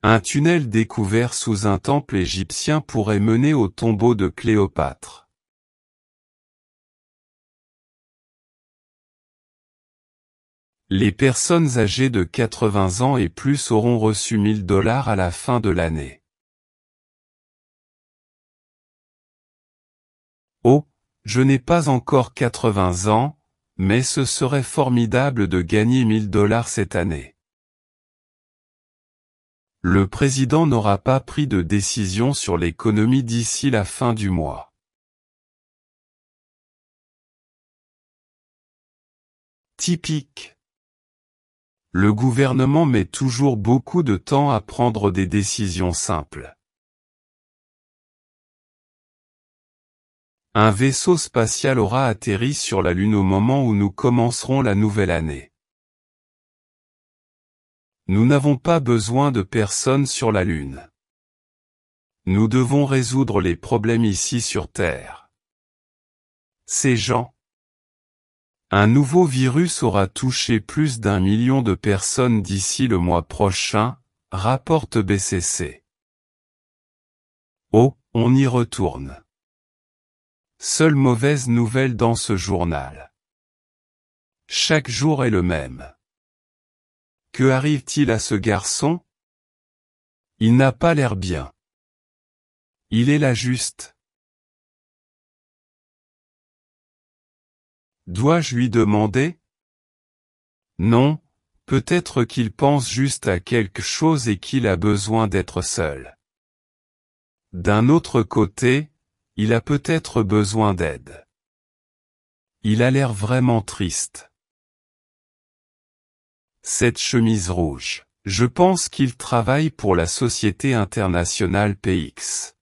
Un tunnel découvert sous un temple égyptien pourrait mener au tombeau de Cléopâtre. Les personnes âgées de 80 ans et plus auront reçu 1000 $ à la fin de l'année. Oh, je n'ai pas encore 80 ans, mais ce serait formidable de gagner 1000 $ cette année. Le président n'aura pas pris de décision sur l'économie d'ici la fin du mois. Typique. Le gouvernement met toujours beaucoup de temps à prendre des décisions simples. Un vaisseau spatial aura atterri sur la Lune au moment où nous commencerons la nouvelle année. Nous n'avons pas besoin de personne sur la Lune. Nous devons résoudre les problèmes ici sur Terre. Ces gens. Un nouveau virus aura touché plus d'1 million de personnes d'ici le mois prochain, rapporte BCC. Oh, on y retourne. Seule mauvaise nouvelle dans ce journal. Chaque jour est le même. Que arrive-t-il à ce garçon? Il n'a pas l'air bien. Il est là juste. Dois-je lui demander? Non, peut-être qu'il pense juste à quelque chose et qu'il a besoin d'être seul. D'un autre côté, il a peut-être besoin d'aide. Il a l'air vraiment triste. Cette chemise rouge. Je pense qu'il travaille pour la société internationale PX.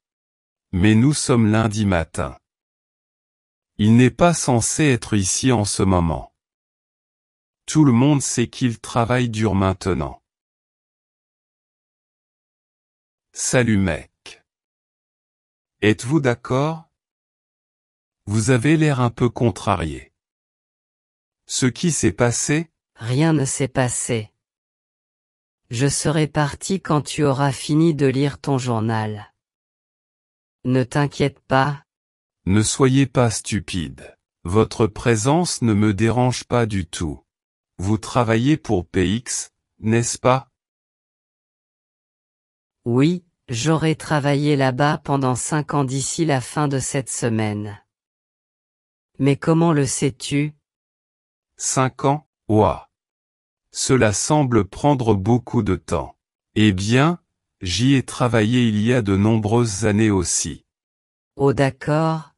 Mais nous sommes lundi matin. Il n'est pas censé être ici en ce moment. Tout le monde sait qu'il travaille dur maintenant. Salut mec. Êtes-vous d'accord? Vous avez l'air un peu contrarié. Ce qui s'est passé? Rien ne s'est passé. Je serai parti quand tu auras fini de lire ton journal. Ne t'inquiète pas. Ne soyez pas stupide. Votre présence ne me dérange pas du tout. Vous travaillez pour PX, n'est-ce pas? Oui, j'aurai travaillé là-bas pendant 5 ans d'ici la fin de cette semaine. Mais comment le sais-tu? 5 ans? Ouah. Cela semble prendre beaucoup de temps. Eh bien, j'y ai travaillé il y a de nombreuses années aussi. Oh d'accord.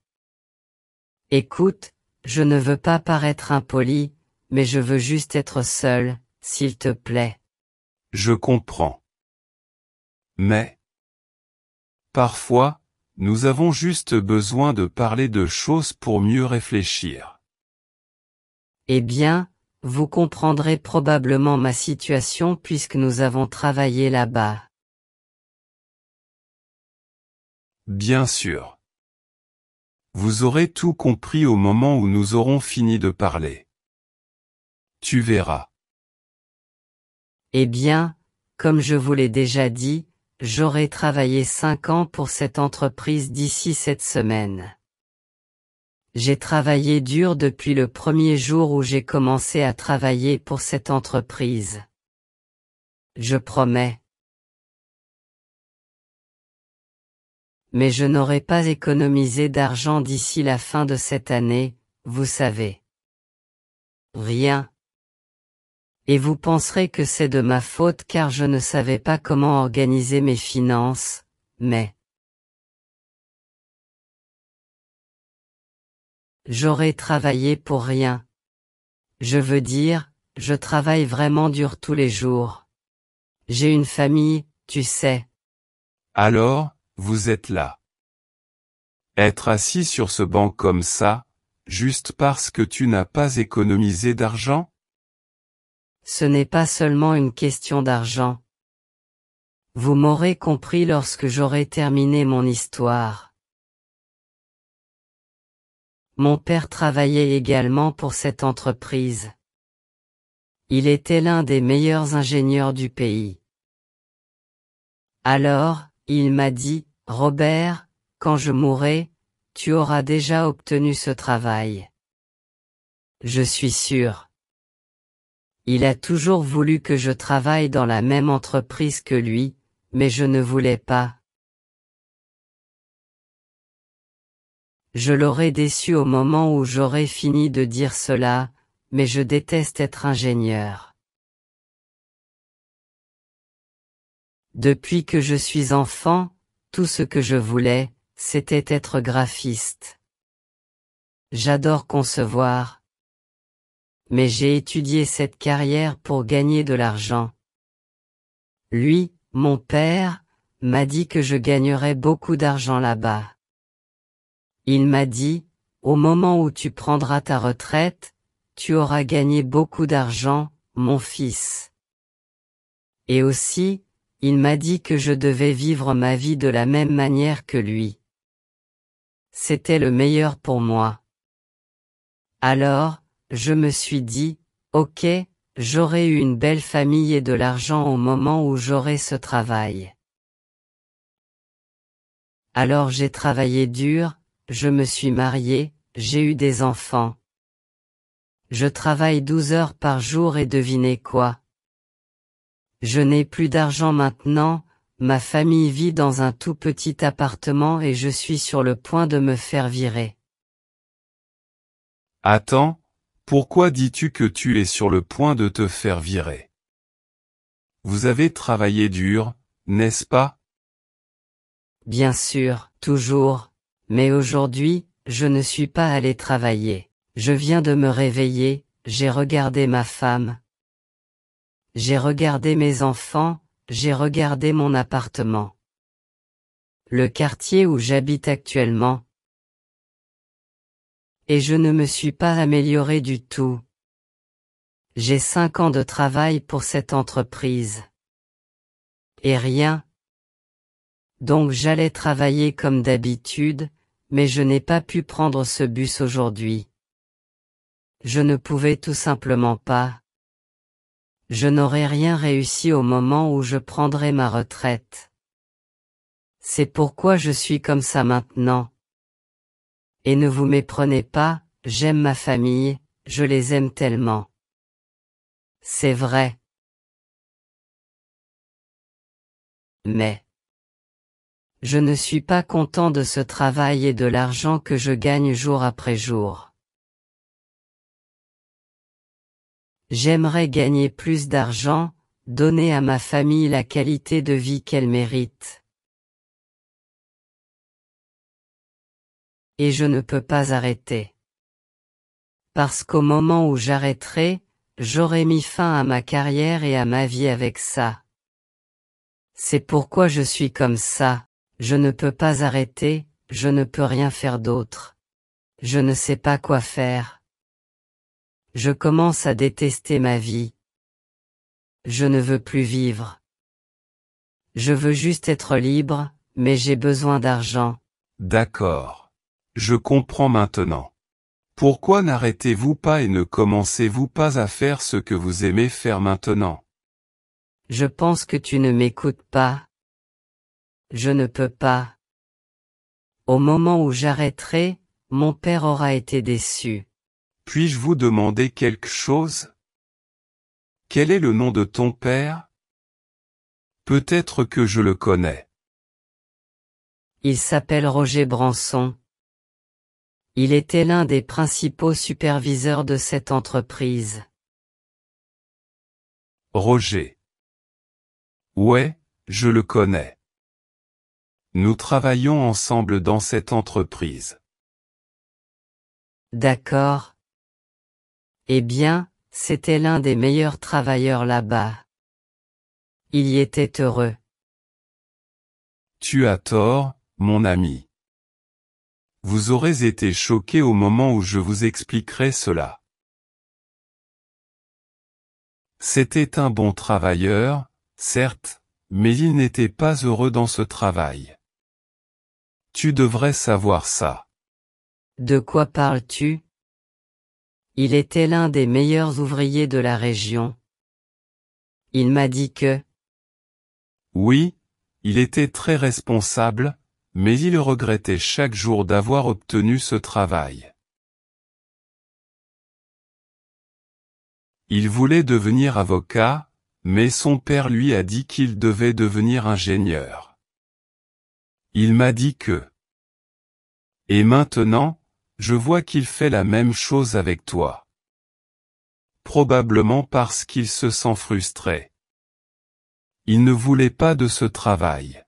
Écoute, je ne veux pas paraître impoli, mais je veux juste être seul, s'il te plaît. Je comprends. Mais, parfois, nous avons juste besoin de parler de choses pour mieux réfléchir. Eh bien, vous comprendrez probablement ma situation puisque nous avons travaillé là-bas. Bien sûr. Vous aurez tout compris au moment où nous aurons fini de parler. Tu verras. Eh bien, comme je vous l'ai déjà dit, j'aurai travaillé 5 ans pour cette entreprise d'ici cette semaine. J'ai travaillé dur depuis le premier jour où j'ai commencé à travailler pour cette entreprise. Je promets. Mais je n'aurai pas économisé d'argent d'ici la fin de cette année, vous savez. Rien. Et vous penserez que c'est de ma faute car je ne savais pas comment organiser mes finances, mais j'aurais travaillé pour rien. Je veux dire, je travaille vraiment dur tous les jours. J'ai une famille, tu sais. Alors, vous êtes là. Être assis sur ce banc comme ça, juste parce que tu n'as pas économisé d'argent? Ce n'est pas seulement une question d'argent. Vous m'aurez compris lorsque j'aurai terminé mon histoire. Mon père travaillait également pour cette entreprise. Il était l'un des meilleurs ingénieurs du pays. Alors, il m'a dit, Robert, quand je mourrai, tu auras déjà obtenu ce travail. Je suis sûr. Il a toujours voulu que je travaille dans la même entreprise que lui, mais je ne voulais pas. Je l'aurais déçu au moment où j'aurais fini de dire cela, mais je déteste être ingénieur. Depuis que je suis enfant, tout ce que je voulais, c'était être graphiste. J'adore concevoir. Mais j'ai étudié cette carrière pour gagner de l'argent. Lui, mon père, m'a dit que je gagnerais beaucoup d'argent là-bas. Il m'a dit, au moment où tu prendras ta retraite, tu auras gagné beaucoup d'argent, mon fils. Et aussi, il m'a dit que je devais vivre ma vie de la même manière que lui. C'était le meilleur pour moi. Alors, je me suis dit, ok, j'aurai eu une belle famille et de l'argent au moment où j'aurai ce travail. Alors j'ai travaillé dur, je me suis marié, j'ai eu des enfants. Je travaille 12 heures par jour et devinez quoi? Je n'ai plus d'argent maintenant, ma famille vit dans un tout petit appartement et je suis sur le point de me faire virer. Attends, pourquoi dis-tu que tu es sur le point de te faire virer? Vous avez travaillé dur, n'est-ce pas? Bien sûr, toujours. Mais aujourd'hui, je ne suis pas allé travailler. Je viens de me réveiller, j'ai regardé ma femme. J'ai regardé mes enfants, j'ai regardé mon appartement. Le quartier où j'habite actuellement. Et je ne me suis pas amélioré du tout. J'ai 5 ans de travail pour cette entreprise. Et rien. Donc j'allais travailler comme d'habitude, mais je n'ai pas pu prendre ce bus aujourd'hui. Je ne pouvais tout simplement pas. Je n'aurais rien réussi au moment où je prendrai ma retraite. C'est pourquoi je suis comme ça maintenant. Et ne vous méprenez pas, j'aime ma famille, je les aime tellement. C'est vrai. Mais je ne suis pas content de ce travail et de l'argent que je gagne jour après jour. J'aimerais gagner plus d'argent, donner à ma famille la qualité de vie qu'elle mérite. Et je ne peux pas arrêter. Parce qu'au moment où j'arrêterai, j'aurai mis fin à ma carrière et à ma vie avec ça. C'est pourquoi je suis comme ça, je ne peux pas arrêter, je ne peux rien faire d'autre. Je ne sais pas quoi faire. Je commence à détester ma vie. Je ne veux plus vivre. Je veux juste être libre, mais j'ai besoin d'argent. D'accord. Je comprends maintenant. Pourquoi n'arrêtez-vous pas et ne commencez-vous pas à faire ce que vous aimez faire maintenant? Je pense que tu ne m'écoutes pas. Je ne peux pas. Au moment où j'arrêterai, mon père aura été déçu. Puis-je vous demander quelque chose? Quel est le nom de ton père? Peut-être que je le connais. Il s'appelle Roger Branson. Il était l'un des principaux superviseurs de cette entreprise. Roger. Ouais, je le connais. Nous travaillons ensemble dans cette entreprise. D'accord. Eh bien, c'était l'un des meilleurs travailleurs là-bas. Il y était heureux. Tu as tort, mon ami. Vous aurez été choqué au moment où je vous expliquerai cela. C'était un bon travailleur, certes, mais il n'était pas heureux dans ce travail. Tu devrais savoir ça. De quoi parles-tu? Il était l'un des meilleurs ouvriers de la région. Il m'a dit que... Oui, Il était très responsable, mais il regrettait chaque jour d'avoir obtenu ce travail. Il voulait devenir avocat, mais son père lui a dit qu'il devait devenir ingénieur. Il m'a dit que... Et maintenant, je vois qu'il fait la même chose avec toi. Probablement parce qu'il se sent frustré. Il ne voulait pas de ce travail.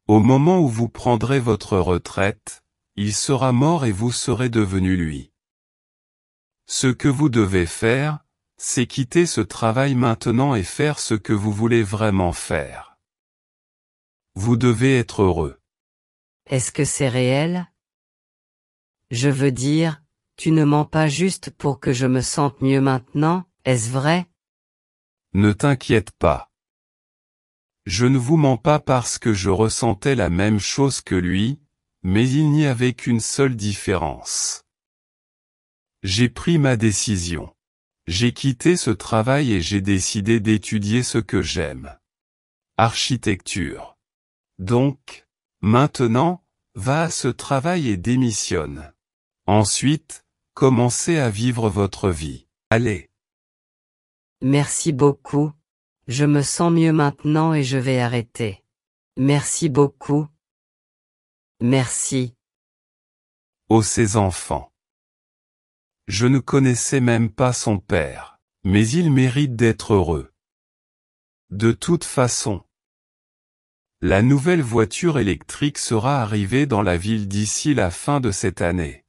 Au moment où vous prendrez votre retraite, il sera mort et vous serez devenu lui. Ce que vous devez faire, c'est quitter ce travail maintenant et faire ce que vous voulez vraiment faire. Vous devez être heureux. Est-ce que c'est réel? Je veux dire, tu ne mens pas juste pour que je me sente mieux maintenant, est-ce vrai? Ne t'inquiète pas. Je ne vous mens pas parce que je ressentais la même chose que lui, mais il n'y avait qu'une seule différence. J'ai pris ma décision. J'ai quitté ce travail et j'ai décidé d'étudier ce que j'aime. Architecture. Donc, maintenant, va à ce travail et démissionne. Ensuite, commencez à vivre votre vie. Allez. Merci beaucoup. Je me sens mieux maintenant et je vais arrêter. Merci beaucoup. Merci. Oh ces enfants. Je ne connaissais même pas son père, mais il mérite d'être heureux. De toute façon, la nouvelle voiture électrique sera arrivée dans la ville d'ici la fin de cette année.